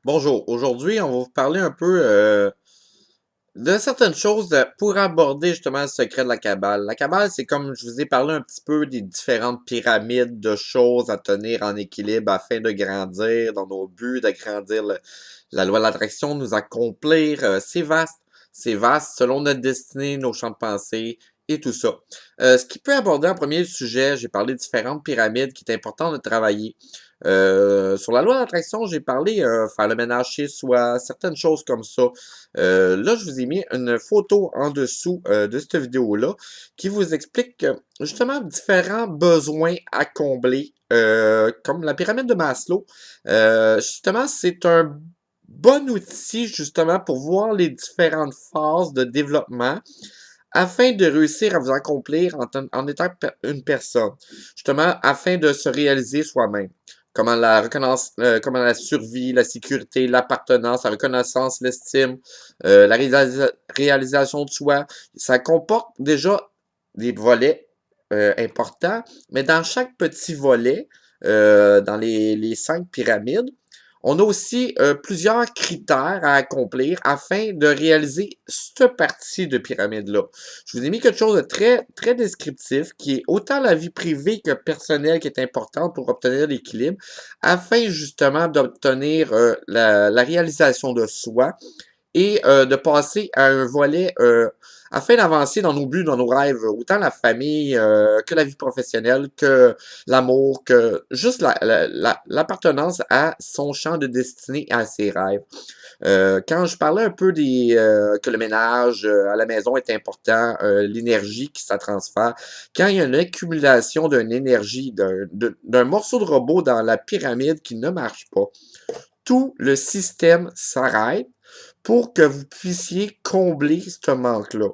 Bonjour, aujourd'hui on va vous parler un peu de certaines choses pour aborder justement le secret de la Kabbale. La Kabbale, c'est comme je vous ai parlé un petit peu des différentes pyramides de choses à tenir en équilibre afin de grandir dans nos buts, d'agrandir la loi de l'attraction, nous accomplir. C'est vaste selon notre destinée, nos champs de pensée et tout ça. Ce qui peut aborder en premier sujet, j'ai parlé de différentes pyramides qui est important de travailler. Sur la loi de l'attraction, j'ai parlé faire le ménage chez soi, certaines choses comme ça. Là, je vous ai mis une photo en dessous de cette vidéo-là qui vous explique justement différents besoins à combler, comme la pyramide de Maslow. Justement, c'est un bon outil justement pour voir les différentes phases de développement afin de réussir à vous accomplir en étant une personne, justement afin de se réaliser soi-même. Comment la reconnaissance, comment la survie, la sécurité, l'appartenance, la reconnaissance, l'estime, la réalisation de soi. Ça comporte déjà des volets importants, mais dans chaque petit volet, dans les 5 pyramides, on a aussi plusieurs critères à accomplir afin de réaliser cette partie de pyramide-là. Je vous ai mis quelque chose de très descriptif qui est autant la vie privée que personnelle qui est importante pour obtenir l'équilibre afin justement d'obtenir la réalisation de soi et de passer à un volet afin d'avancer dans nos buts, dans nos rêves, autant la famille que la vie professionnelle, que l'amour, que juste l'appartenance à son champ de destinée et à ses rêves. Quand je parlais un peu que le ménage à la maison est important, l'énergie qui ça transfère, quand il y a une accumulation d'une énergie, d'un morceau de robot dans la pyramide qui ne marche pas, tout le système s'arrête pour que vous puissiez combler ce manque-là.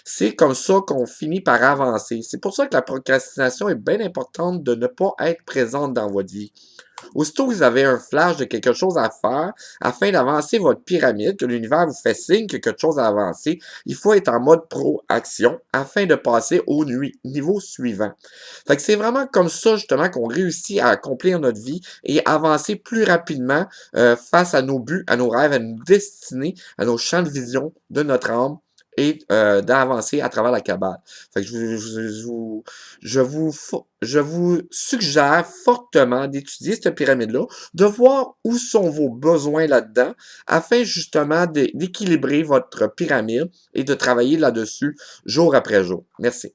C'est comme ça qu'on finit par avancer. C'est pour ça que la procrastination est bien importante de ne pas être présente dans votre vie. Aussitôt que vous avez un flash de quelque chose à faire, afin d'avancer votre pyramide, que l'univers vous fait signe que quelque chose a avancé, il faut être en mode pro-action afin de passer au niveau suivant. Fait que c'est vraiment comme ça, justement, qu'on réussit à accomplir notre vie et avancer plus rapidement face à nos buts, à nos rêves, à nos destinées, à nos champs de vision de notre âme et d'avancer à travers la cabale. Fait que je vous suggère fortement d'étudier cette pyramide-là, de voir où sont vos besoins là-dedans, afin justement d'équilibrer votre pyramide et de travailler là-dessus jour après jour. Merci.